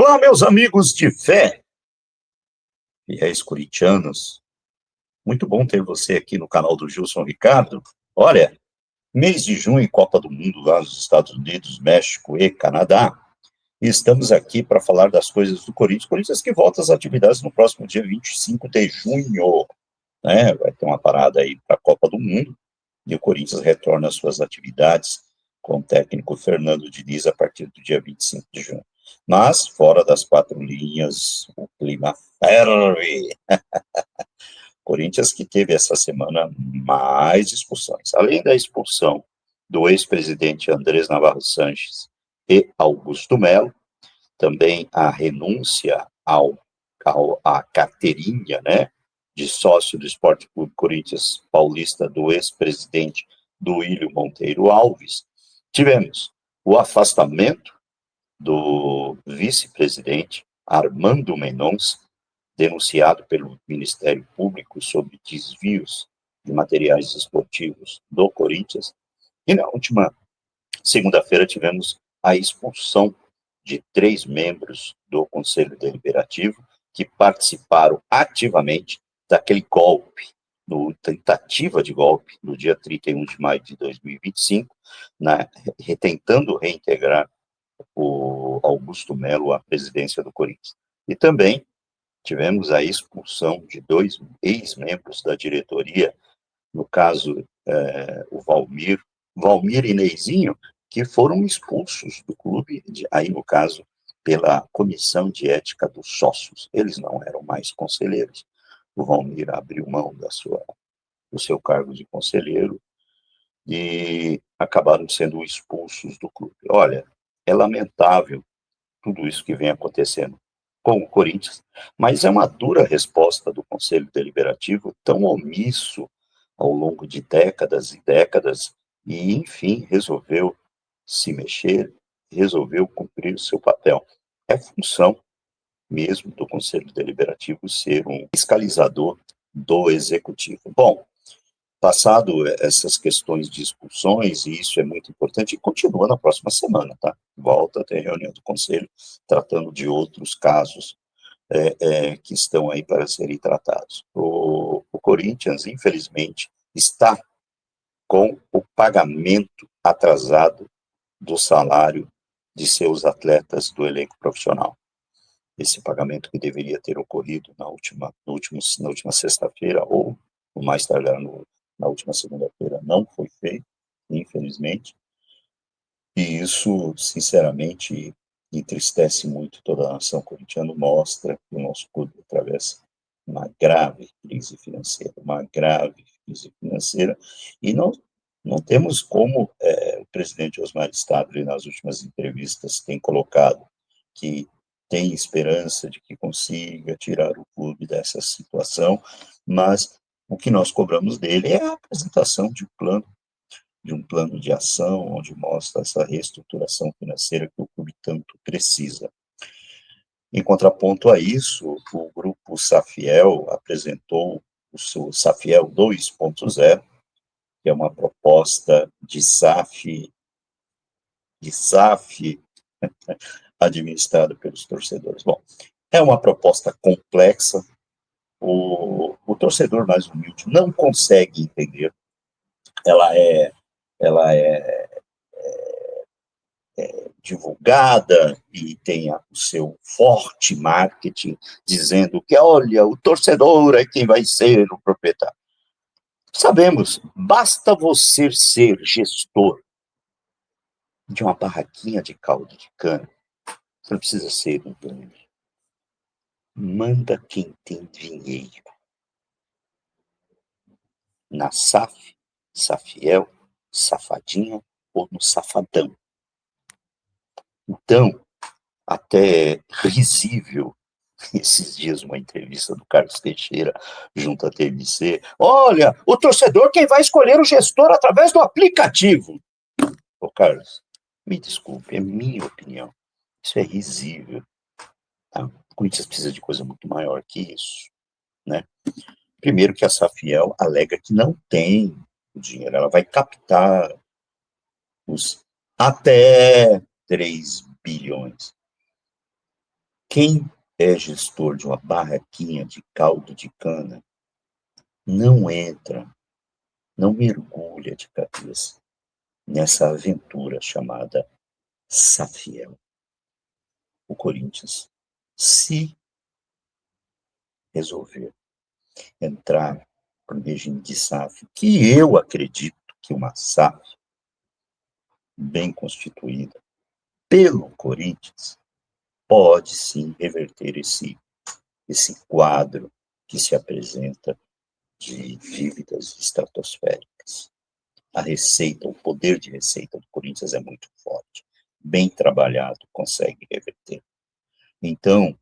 Olá, meus amigos de fé, fiéis corintianos. Muito bom ter você aqui no canal do Gilson Ricardo. Olha, mês de junho, Copa do Mundo lá nos Estados Unidos, México e Canadá. E estamos aqui para falar das coisas do Corinthians. Corinthians que volta às atividades no próximo dia 25 de junho. Né? Vai ter uma parada aí para a Copa do Mundo. E o Corinthians retorna às suas atividades com o técnico Fernando Diniz a partir do dia 25 de junho. Mas, fora das quatro linhas, o clima ferve. Corinthians que teve essa semana mais expulsões. Além da expulsão do ex-presidente Andrés Navarro Sanches e Augusto Melo, também a renúncia à carteirinha, né, de sócio do Esporte Clube Corinthians Paulista do ex-presidente Duílio Monteiro Alves. Tivemos o afastamento do vice-presidente Armando Mendonça, denunciado pelo Ministério Público sobre desvios de materiais esportivos do Corinthians. E na última segunda-feira tivemos a expulsão de 3 membros do Conselho Deliberativo que participaram ativamente daquele golpe, tentativa de golpe, no dia 31 de maio de 2025, tentando reintegrar o Augusto Melo à presidência do Corinthians. E também tivemos a expulsão de 2 ex-membros da diretoria, no caso, o Valmir e Neizinho, que foram expulsos do clube, aí no caso, pela Comissão de Ética dos Sócios. Eles não eram mais conselheiros. O Valmir abriu mão do seu cargo de conselheiro e acabaram sendo expulsos do clube. Olha, é lamentável tudo isso que vem acontecendo com o Corinthians, mas é uma dura resposta do Conselho Deliberativo, tão omisso ao longo de décadas e décadas, e, enfim, resolveu se mexer, resolveu cumprir o seu papel. É função mesmo do Conselho Deliberativo ser um fiscalizador do Executivo. Bom, passado essas questões de expulsões, e isso é muito importante, e continua na próxima semana, tá? Volta a ter reunião do Conselho, tratando de outros casos que estão aí para serem tratados. O Corinthians, infelizmente, está com o pagamento atrasado do salário de seus atletas do elenco profissional. Esse pagamento que deveria ter ocorrido na última sexta-feira, ou mais tardar na última segunda-feira, não foi feito, infelizmente, e isso, sinceramente, entristece muito toda a nação corintiana, mostra que o nosso clube atravessa uma grave crise financeira, e não temos como o presidente Osmar Stadler, nas últimas entrevistas, tem colocado que tem esperança de que consiga tirar o clube dessa situação, mas o que nós cobramos dele é a apresentação de um plano de ação, onde mostra essa reestruturação financeira que o clube tanto precisa. Em contraponto a isso, o grupo Safiel apresentou o seu Safiel 2.0, que é uma proposta de SAF administrada pelos torcedores. Bom, é uma proposta complexa, o torcedor mais humilde não consegue entender, ela é divulgada e tem o seu forte marketing dizendo que, olha, o torcedor é quem vai ser o proprietário. Sabemos, basta você ser gestor de uma barraquinha de caldo de cana, você não precisa ser um dono. Manda quem tem dinheiro. Na SAF, Safiel, Safadinha ou no Safadão. Então, até risível, esses dias uma entrevista do Carlos Teixeira junto à TMC, olha, o torcedor quem vai escolher o gestor através do aplicativo. Ô Carlos, me desculpe, é minha opinião, isso é risível. Tá? O Corinthians precisa de coisa muito maior que isso, né? Primeiro que a Safiel alega que não tem o dinheiro, ela vai captar os até 3 bilhões. Quem é gestor de uma barraquinha de caldo de cana não entra, não mergulha de cabeça nessa aventura chamada Safiel. O Corinthians, se resolver entrar para o regime de SAF, que eu acredito que uma SAF bem constituída pelo Corinthians pode sim reverter esse quadro que se apresenta de dívidas estratosféricas. A receita, o poder de receita do Corinthians é muito forte. Bem trabalhado, consegue reverter. Então,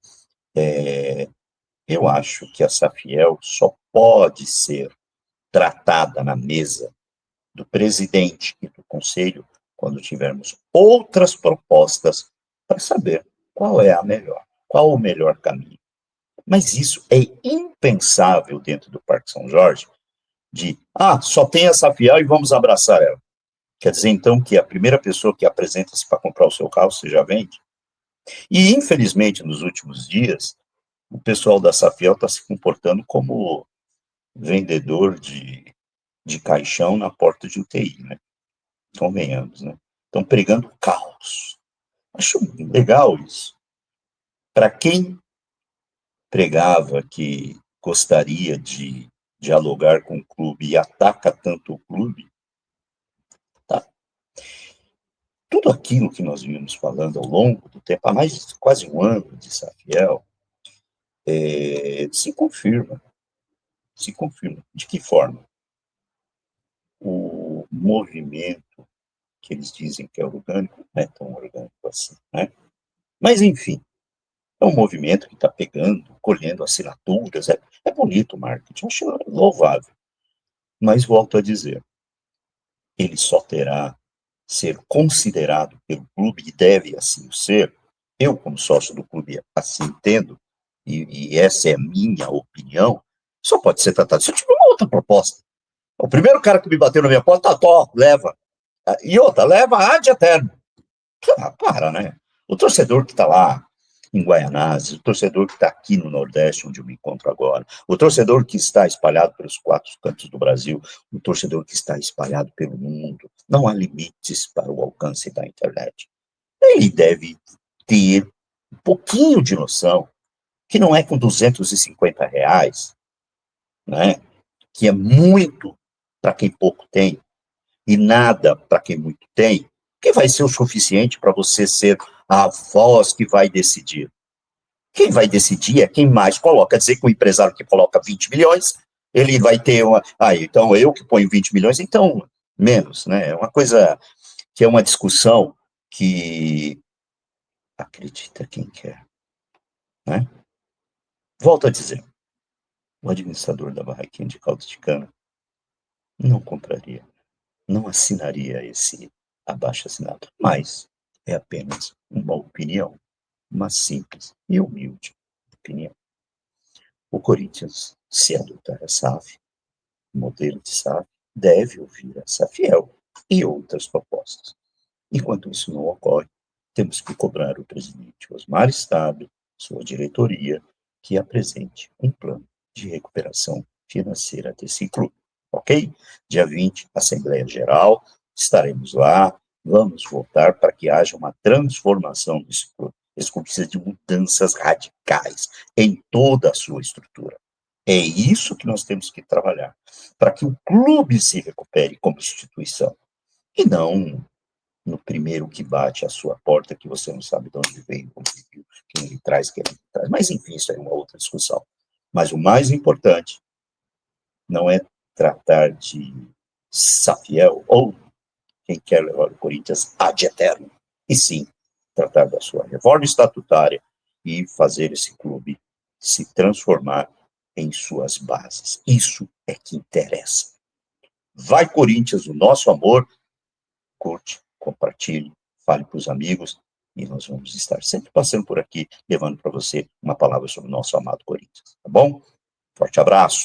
eu acho que a Safiel só pode ser tratada na mesa do presidente e do conselho quando tivermos outras propostas para saber qual é a melhor, qual o melhor caminho. Mas isso é impensável dentro do Parque São Jorge, só tem a Safiel e vamos abraçar ela. Quer dizer, então, que a primeira pessoa que apresenta-se para comprar o seu carro, você já vende? E, infelizmente, nos últimos dias, o pessoal da Safiel está se comportando como vendedor de caixão na porta de UTI, né? Convenhamos, né? Estão pregando caos. Acho legal isso. Para quem pregava que gostaria de dialogar com o clube e ataca tanto o clube, tá? Tudo aquilo que nós vimos falando ao longo do tempo, há mais de quase um ano de Safiel, se confirma. Se confirma. De que forma? O movimento que eles dizem que é orgânico não é tão orgânico assim, né? Mas, enfim, é um movimento que está pegando, colhendo assinaturas, é bonito o marketing, acho louvável. Mas, volto a dizer, ele só terá ser considerado pelo clube, e deve assim ser, eu, como sócio do clube, assim entendo, e essa é a minha opinião, só pode ser tratado. Se eu tiver uma outra proposta, o primeiro cara que me bateu na minha porta, leva. E outra, leva ad eterno. Para, né? O torcedor que está lá em Guaianazes, o torcedor que está aqui no Nordeste, onde eu me encontro agora, o torcedor que está espalhado pelos quatro cantos do Brasil, o torcedor que está espalhado pelo mundo, não há limites para o alcance da internet. Ele deve ter um pouquinho de noção que não é com R$ 250, né, que é muito para quem pouco tem, e nada para quem muito tem, que vai ser o suficiente para você ser a voz que vai decidir. Quem vai decidir é quem mais coloca. Quer dizer que o empresário que coloca 20 milhões, ele vai ter uma. Então eu que ponho 20 milhões, então menos, né? É uma coisa que é uma discussão que acredita quem quer, né? Volto a dizer, o administrador da barraquinha de caldo de cana não compraria, não assinaria esse abaixo-assinado, mas é apenas uma opinião, uma simples e humilde opinião. O Corinthians, se adotar a SAF, modelo de SAF, deve ouvir a Safiel e outras propostas. Enquanto isso não ocorre, temos que cobrar o presidente Osmar Estado, sua diretoria, que apresente um plano de recuperação financeira desse clube. Ok? Dia 20, Assembleia Geral, estaremos lá, vamos votar para que haja uma transformação desse clube. Esse clube precisa de mudanças radicais em toda a sua estrutura. É isso que nós temos que trabalhar, para que o clube se recupere como instituição, e não no primeiro que bate à sua porta, que você não sabe de onde veio, quem lhe traz, quem lhe traz. Mas, enfim, isso é uma outra discussão. Mas o mais importante não é tratar de Safiel ou quem quer levar o Corinthians ad eterno, e sim tratar da sua reforma estatutária e fazer esse clube se transformar em suas bases. Isso é que interessa. Vai, Corinthians, o nosso amor. Curte, compartilhe, fale para os amigos, e nós vamos estar sempre passando por aqui, levando para você uma palavra sobre o nosso amado Corinthians, tá bom? Forte abraço.